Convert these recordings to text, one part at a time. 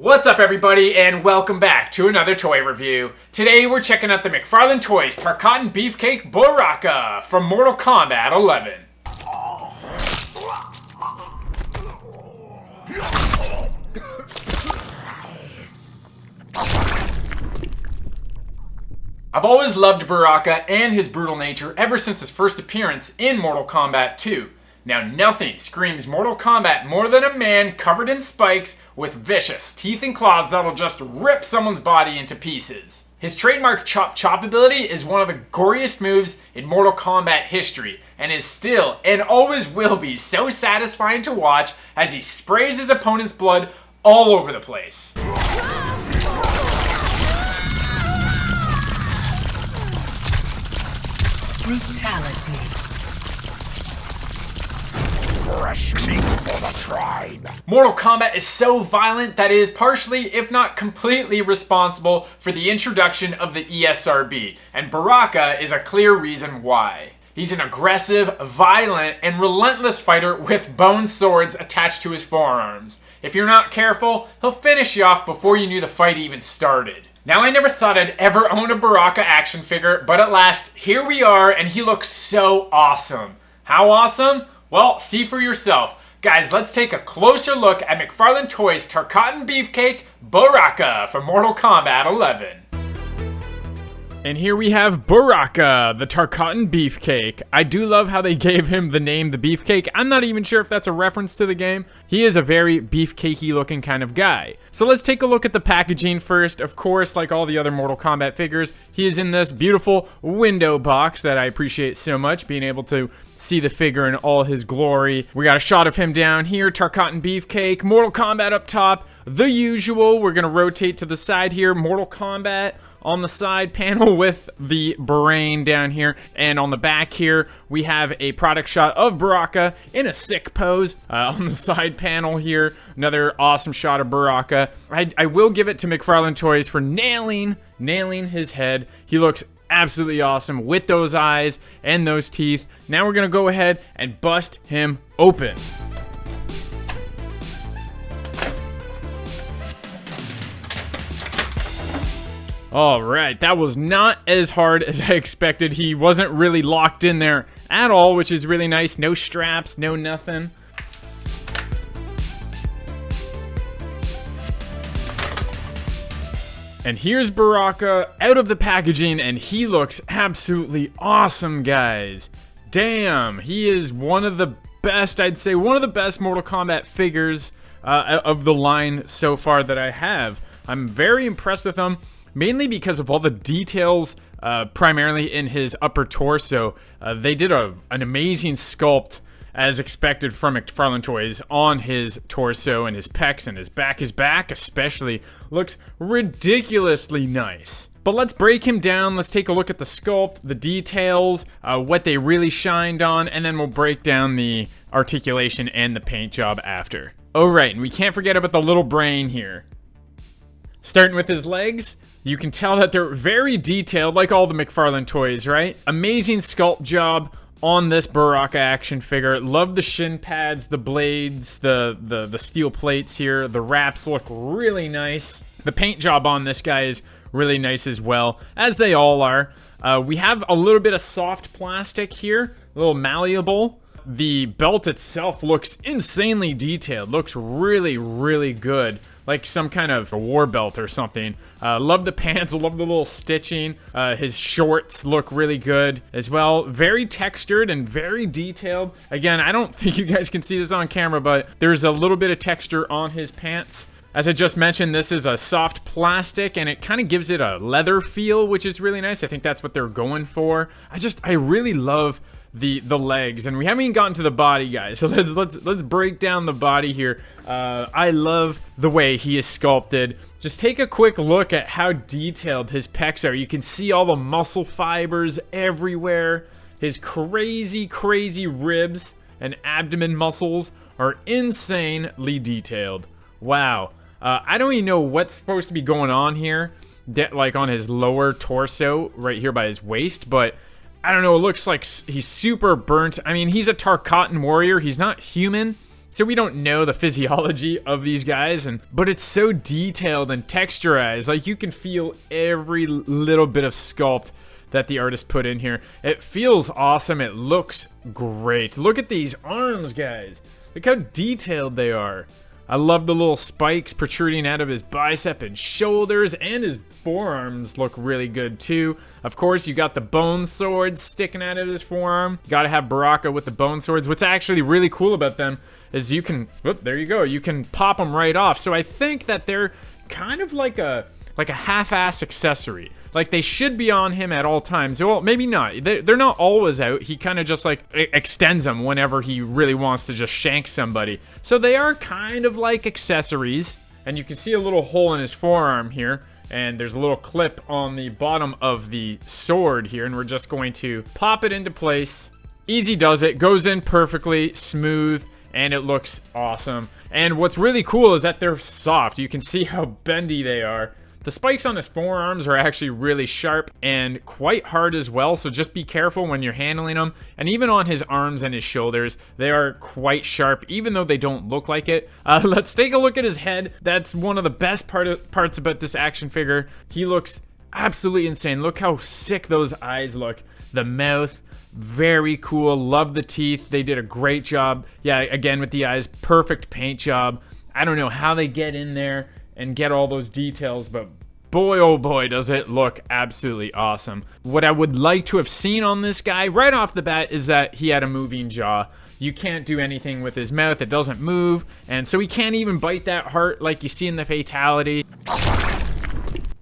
What's up everybody and welcome back to another toy review. Today we're checking out the McFarlane Toys Tarkatan Beefcake Baraka from Mortal Kombat 11. I've always loved Baraka and his brutal nature ever since his first appearance in Mortal Kombat 2. Now nothing screams Mortal Kombat more than a man covered in spikes with vicious teeth and claws that'll just rip someone's body into pieces. His trademark Chop Chop ability is one of the goriest moves in Mortal Kombat history and is still and always will be so satisfying to watch as he sprays his opponent's blood all over the place. Brutality. Fresh meat for the tribe. Mortal Kombat is so violent that it is partially, if not completely, responsible for the introduction of the ESRB, and Baraka is a clear reason why. He's an aggressive, violent, and relentless fighter with bone swords attached to his forearms. If you're not careful, he'll finish you off before you knew the fight even started. Now, I never thought I'd ever own a Baraka action figure, but at last, here we are, and he looks so awesome. How awesome? Well, see for yourself. Guys, let's take a closer look at McFarlane Toys Tarkatan Beefcake Baraka from Mortal Kombat 11. And here we have Baraka, the Tarkatan Beefcake. I do love how they gave him the name the Beefcake. I'm not even sure if that's a reference to the game. He is a very beefcakey looking kind of guy. So let's take a look at the packaging first. Of course, like all the other Mortal Kombat figures, he is in this beautiful window box that I appreciate so much, being able to see the figure in all his glory. We got a shot of him down here, Tarkatan Beefcake, Mortal Kombat up top, the usual. We're gonna rotate to the side here, Mortal Kombat on the side panel with the brain down here, and on the back here we have a product shot of Baraka in a sick pose. On the side panel here, another awesome shot of Baraka. I will give it to McFarlane Toys for nailing his head. He looks absolutely awesome with those eyes and those teeth. Now we're gonna go ahead and bust him open. Alright, that was not as hard as I expected. He wasn't really locked in there at all, which is really nice. No straps, no nothing. And here's Baraka out of the packaging, and he looks absolutely awesome, guys. Damn, he is one of the best, I'd say one of the best Mortal Kombat figures of the line so far that I have. I'm very impressed with him, mainly because of all the details, primarily in his upper torso. They did an amazing sculpt, as expected from McFarlane Toys, on his torso and his pecs and his back. His back especially looks ridiculously nice. But let's break him down. Let's take a look at the sculpt, the details, what they really shined on, and then we'll break down the articulation and the paint job after. Alright, and we can't forget about the little brain here. Starting with his legs, you can tell that they're very detailed, like all the McFarlane Toys, right? Amazing sculpt job on this Baraka action figure. Love the shin pads, the blades, the steel plates here. The wraps look really nice. The paint job on this guy is really nice as well, as they all are. We have a little bit of soft plastic here, a little malleable. The belt itself looks insanely detailed, looks really, really good. Like some kind of a war belt or something. Love the pants, love the little stitching. His shorts look really good as well. Very textured and very detailed. Again, I don't think you guys can see this on camera, but there's a little bit of texture on his pants. As I just mentioned, this is a soft plastic and it kind of gives it a leather feel, which is really nice. I think that's what they're going for. I really love the legs, and we haven't even gotten to the body, guys, so let's break down the body here. I love the way he is sculpted. Just take a quick look at how detailed his pecs are. You can see all the muscle fibers everywhere. His crazy ribs and abdomen muscles are insanely detailed. Wow. I don't even know what's supposed to be going on here, like on his lower torso right here by his waist, but I don't know, it looks like he's super burnt. I mean, he's a Tarkatan warrior. He's not human. so we don't know the physiology of these guys, but it's so detailed and texturized. Like, you can feel every little bit of sculpt that the artist put in here. It feels awesome. It looks great. Look at these arms, guys. Look how detailed they are. I love the little spikes protruding out of his bicep and shoulders, and his forearms look really good too. Of course, you got the bone swords sticking out of his forearm. Gotta have Baraka with the bone swords. What's actually really cool about them is you can, whoop, there you go, you can pop them right off. So I think that they're kind of like a half-ass accessory. Like, they should be on him at all times. Well, maybe not. They're not always out. He kind of just, like, extends them whenever he really wants to just shank somebody. So they are kind of like accessories. And you can see a little hole in his forearm here. And there's a little clip on the bottom of the sword here. And we're just going to pop it into place. Easy does it. Goes in perfectly, smooth, and it looks awesome. And what's really cool is that they're soft. You can see how bendy they are. The spikes on his forearms are actually really sharp and quite hard as well, so just be careful when you're handling them. And even on his arms and his shoulders, they are quite sharp, even though they don't look like it. Let's take a look at his head. That's one of the best parts about this action figure. He looks absolutely insane. Look how sick those eyes look. The mouth, very cool. Love the teeth. They did a great job. Yeah, again with the eyes, perfect paint job. I don't know how they get in there and get all those details, but boy, oh boy, does it look absolutely awesome. What I would like to have seen on this guy right off the bat is that he had a moving jaw. You can't do anything with his mouth, it doesn't move, and so he can't even bite that heart like you see in the fatality.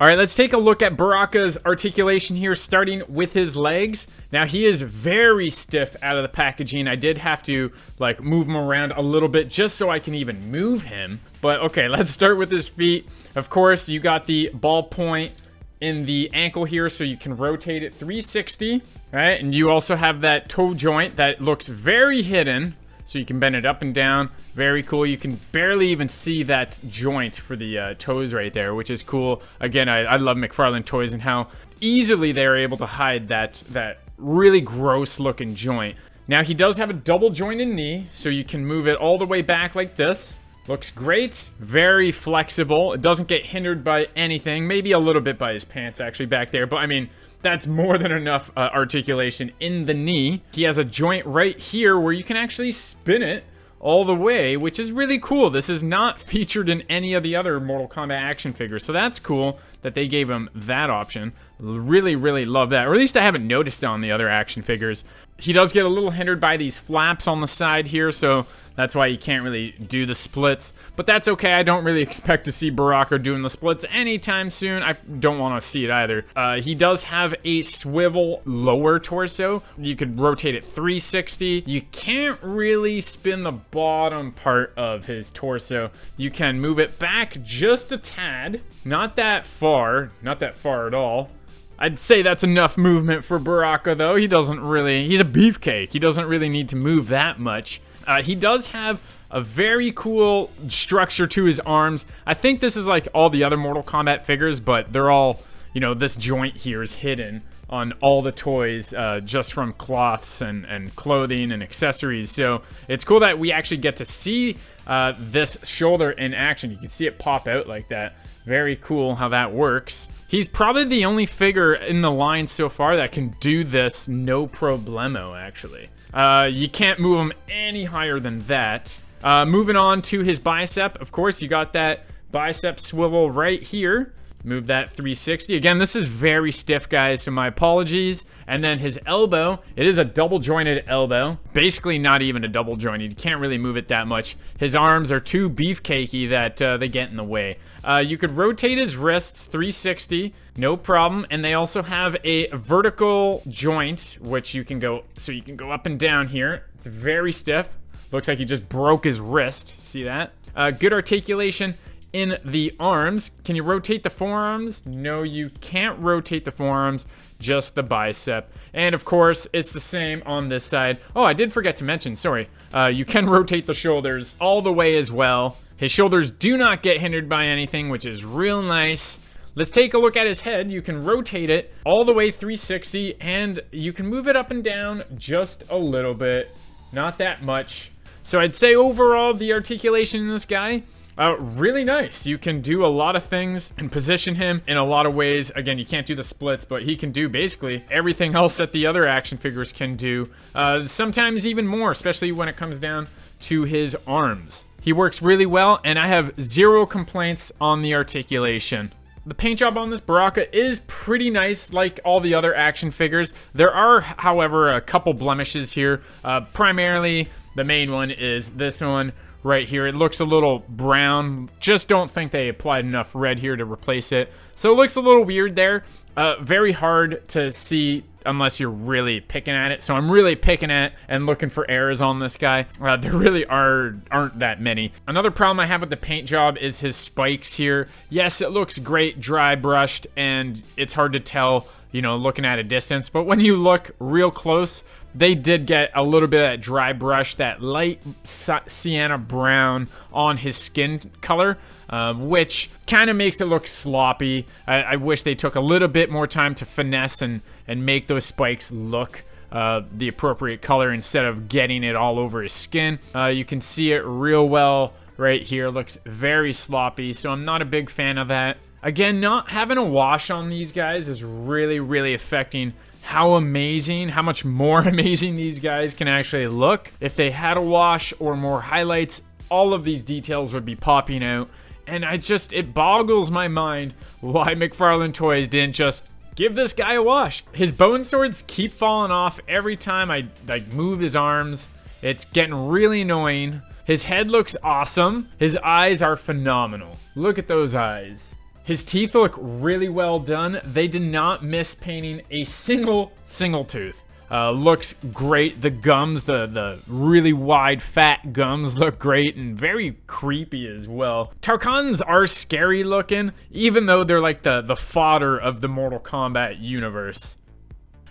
Alright, let's take a look at Baraka's articulation here, starting with his legs. Now, he is very stiff out of the packaging. I did have to, like, move him around a little bit just so I can even move him. But, okay, let's start with his feet. Of course, you got the ball point in the ankle here, so you can rotate it 360, right? And you also have that toe joint that looks very hidden. So you can bend it up and down. Very cool. You can barely even see that joint for the toes right there, which is cool. Again, I love McFarlane Toys and how easily they're able to hide that really gross looking joint. Now, he does have a double jointed knee, so you can move it all the way back like this. Looks great. Very flexible. It doesn't get hindered by anything. Maybe a little bit by his pants actually back there, but I mean, that's more than enough articulation in the knee. He has a joint right here where you can actually spin it all the way, which is really cool. This is not featured in any of the other Mortal Kombat action figures, so that's cool that they gave him that option. Really, really love that. Or at least I haven't noticed on the other action figures. He does get a little hindered by these flaps on the side here, so that's why you can't really do the splits. But that's okay. I don't really expect to see Baraka doing the splits anytime soon. I don't want to see it either. He does have a swivel lower torso. You could rotate it 360. You can't really spin the bottom part of his torso. You can move it back just a tad. Not that far. Not that far at all. I'd say that's enough movement for Baraka, though. He's a beefcake. He doesn't really need to move that much. He does have a very cool structure to his arms. I think this is like all the other Mortal Kombat figures, but they're all, you know, this joint here is hidden on all the toys just from cloths and clothing and accessories. So it's cool that we actually get to see this shoulder in action. You can see it pop out like that. Very cool how that works. He's probably the only figure in the line so far that can do this no problemo, actually. You can't move him any higher than that. Moving on to his bicep, of course, you got that bicep swivel right here. Move that 360. Again, this is very stiff, guys, so my apologies. And then his elbow, it is a double jointed elbow. Basically not even a double jointed. You can't really move it that much. His arms are too beefcakey that they get in the way. You could rotate his wrists 360, no problem. And they also have a vertical joint, which you can go, so you can go up and down here. It's very stiff. Looks like he just broke his wrist. See that? Good articulation in the arms. Can you rotate the forearms? No, you can't rotate the forearms, just the bicep. And of course, it's the same on this side. Oh, I did forget to mention, sorry. You can rotate the shoulders all the way as well. His shoulders do not get hindered by anything, which is real nice. Let's take a look at his head. You can rotate it all the way 360, and you can move it up and down just a little bit. Not that much. So I'd say overall the articulation in this guy, really nice. You can do a lot of things and position him in a lot of ways. Again, you can't do the splits, but he can do basically everything else that the other action figures can do. Sometimes even more, especially when it comes down to his arms. He works really well, and I have zero complaints on the articulation. The paint job on this Baraka is pretty nice, like all the other action figures. There are, however, a couple blemishes here. Primarily, the main one is this one right here. It looks a little brown. Just don't think they applied enough red here to replace it. So it looks a little weird there. Very hard to see unless you're really picking at it. So I'm really picking at and looking for errors on this guy. There really aren't that many. Another problem I have with the paint job is his spikes here. Yes, it looks great dry brushed, and it's hard to tell, you know, looking at a distance. But when you look real close, they did get a little bit of that dry brush, that light sienna brown on his skin color, which kind of makes it look sloppy. I wish they took a little bit more time to finesse and make those spikes look the appropriate color instead of getting it all over his skin. You can see it real well right here. Looks very sloppy, so I'm not a big fan of that. Again, not having a wash on these guys is really, really affecting how much more amazing these guys can actually look. If they had a wash or more highlights, all of these details would be popping out. And it boggles my mind why McFarlane Toys didn't just give this guy a wash. His bone swords keep falling off every time I move his arms. It's getting really annoying. His head looks awesome. His eyes are phenomenal. Look at those eyes. His teeth look really well done. They did not miss painting a single tooth. Looks great. The gums, the really wide fat gums look great and very creepy as well. Tarkans are scary looking, even though they're like the fodder of the Mortal Kombat universe.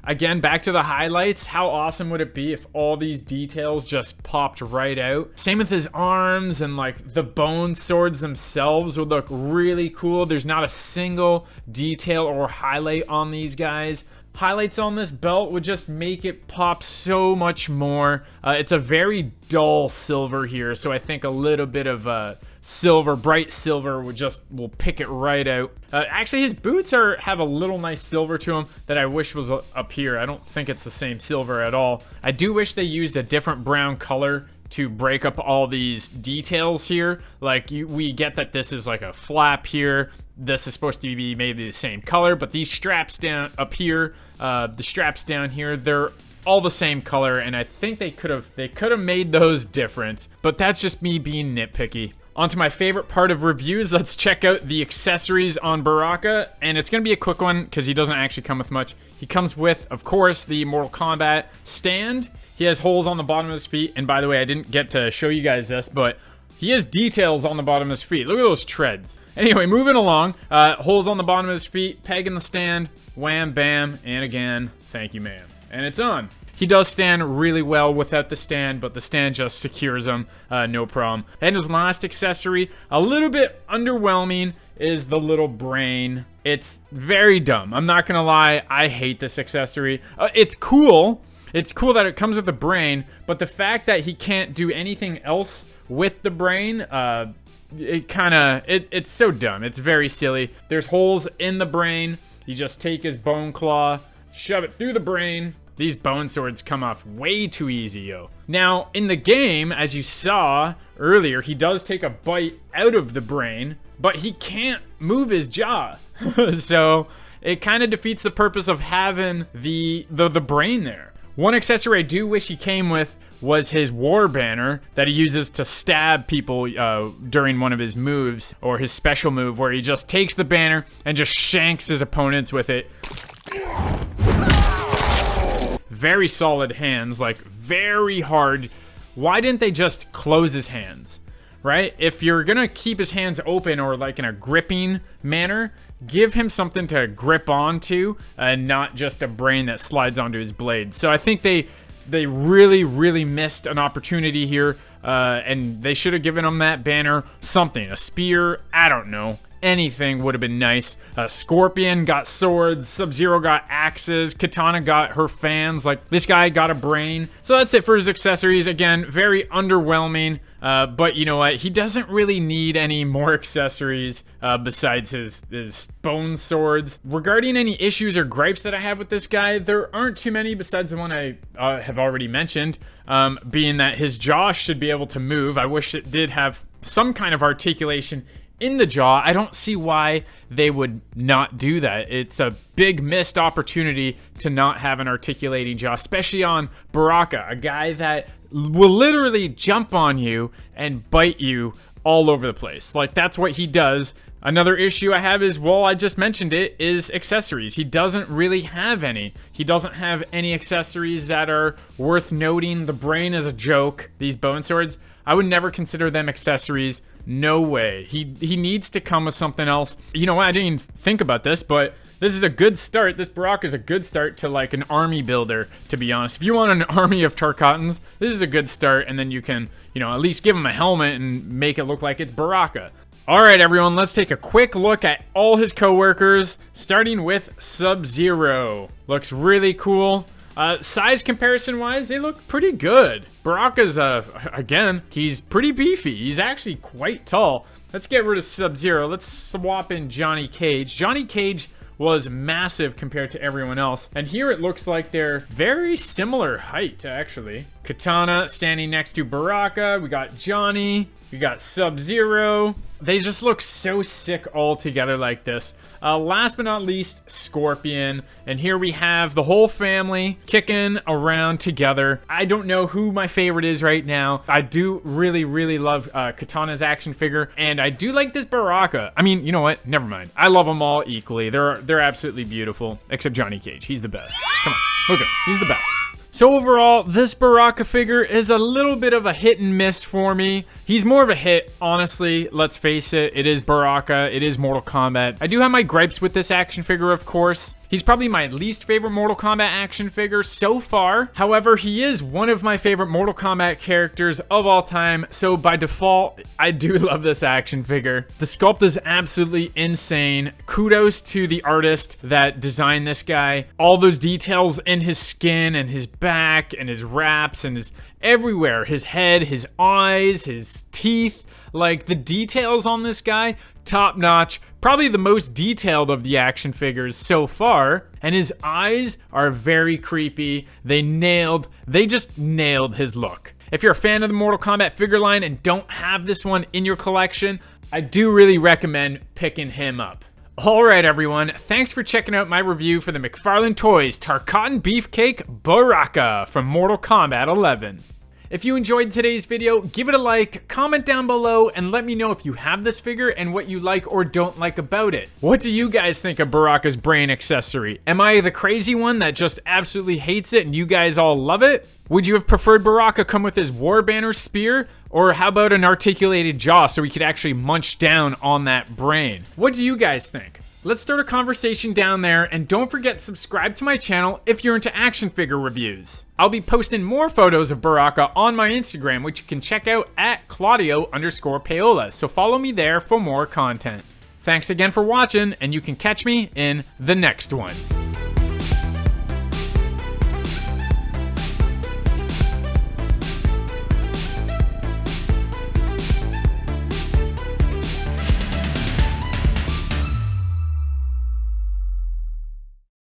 Again, back to the highlights. How awesome would it be if all these details just popped right out? Same with his arms, and like the bone swords themselves would look really cool. There's not a single detail or highlight on these guys. Highlights on this belt would just make it pop so much more. It's a very dull silver here, so I think a little bit of silver, bright silver will pick it right out. Actually, his boots have a little nice silver to them that I wish was up here. I don't think it's the same silver at all. I do wish they used a different brown color to break up all these details here. Like we get that this is like a flap here. This is supposed to be maybe the same color, but these straps down up here, the straps down here, they're all the same color, and I think they could have made those different, but that's just me being nitpicky. On to my favorite part of reviews. Let's check out the accessories on Baraka, and it's going to be a quick one because he doesn't actually come with much. He comes with, of course, the Mortal Kombat stand. He has holes on the bottom of his feet, and by the way, I didn't get to show you guys this, but he has details on the bottom of his feet. Look at those treads. Anyway, moving along. Holes on the bottom of his feet, peg in the stand, wham, bam, and again, thank you, ma'am. And it's on. He does stand really well without the stand, but the stand just secures him, no problem. And his last accessory, a little bit underwhelming, is the little brain. It's very dumb. I'm not gonna lie, I hate this accessory. It's cool. It's cool that it comes with the brain, but the fact that he can't do anything else with the brain, it's so dumb. It's very silly. There's holes in the brain. You just take his bone claw, shove it through the brain. These bone swords come off way too easy, yo. Now, in the game, as you saw earlier, he does take a bite out of the brain, but he can't move his jaw. So it kind of defeats the purpose of having the brain there. One accessory I do wish he came with was his war banner that he uses to stab people during one of his moves, or his special move where he just takes the banner and just shanks his opponents with it. Very solid hands, like very hard. Why didn't they just close his hands, right? If you're gonna keep his hands open or like in a gripping manner, give him something to grip onto and not just a brain that slides onto his blade. So I think they really missed an opportunity here, and they should have given him that banner, something, a spear, I don't know. anything would have been nice. Scorpion got swords, Sub-Zero got axes, Katana got her fans, like this guy got a brain. So that's it for his accessories. Again, very underwhelming. But you know what? He doesn't really need any more accessories besides his bone swords. Regarding any issues or gripes that I have with this guy, there aren't too many besides the one I have already mentioned, being that his jaw should be able to move. I wish it did have some kind of articulation in the jaw. I don't see why they would not do that. It's a big missed opportunity to not have an articulating jaw, especially on Baraka, a guy that will literally jump on you and bite you all over the place. Like, that's what he does. Another issue I have is, well, I just mentioned it, is accessories. He doesn't really have any. He doesn't have any accessories that are worth noting. The brain is a joke. These bone swords, I would never consider them accessories. No way. He needs to come with something else. You know what? I didn't even think about this, but this is a good start. This Baraka is a good start to like an army builder, to be honest. If you want an army of Tarkatans, this is a good start, and then you can, you know, at least give him a helmet and make it look like it's Baraka. All right, everyone, let's take a quick look at all his coworkers, starting with Sub-Zero. Looks really cool. Size comparison wise, they look pretty good. Baraka's, again, he's pretty beefy. He's actually quite tall. Let's get rid of Sub-Zero. Let's swap in Johnny Cage. Johnny Cage was massive compared to everyone else. And here it looks like they're very similar height, actually. Katana standing next to Baraka. We got Johnny. We got Sub-Zero. They just look so sick all together like this. Last but not least, Scorpion. And here we have the whole family kicking around together. I don't know who my favorite is right now. I do really, really love Katana's action figure. And I do like this Baraka. I mean, you know what? Never mind. I love them all equally. They're absolutely beautiful. Except Johnny Cage. He's the best. Come on. Look at him. He's the best. So overall, this Baraka figure is a little bit of a hit and miss for me. He's more of a hit, honestly, let's face it. It is Baraka, it is Mortal Kombat. I do have my gripes with this action figure, of course. He's probably my least favorite Mortal Kombat action figure so far. However, he is one of my favorite Mortal Kombat characters of all time, so by default, I do love this action figure. The sculpt is absolutely insane. Kudos to the artist that designed this guy. All those details in his skin and his back and his wraps and his everywhere. His head, his eyes, his teeth. Like, the details on this guy, top notch. Probably the most detailed of the action figures so far. And his eyes are very creepy. They just nailed his look. If you're a fan of the Mortal Kombat figure line and don't have this one in your collection, I do really recommend picking him up. Alright everyone, thanks for checking out my review for the McFarlane Toys Tarkatan Beefcake Baraka from Mortal Kombat 11. If you enjoyed today's video, give it a like, comment down below, and let me know if you have this figure and what you like or don't like about it. What do you guys think of Baraka's brain accessory? Am I the crazy one that just absolutely hates it and you guys all love it? Would you have preferred Baraka come with his war banner spear? Or how about an articulated jaw so he could actually munch down on that brain? What do you guys think? Let's start a conversation down there, and don't forget to subscribe to my channel if you're into action figure reviews. I'll be posting more photos of Baraka on my Instagram, which you can check out at Claudio_Paola, so follow me there for more content. Thanks again for watching, and you can catch me in the next one.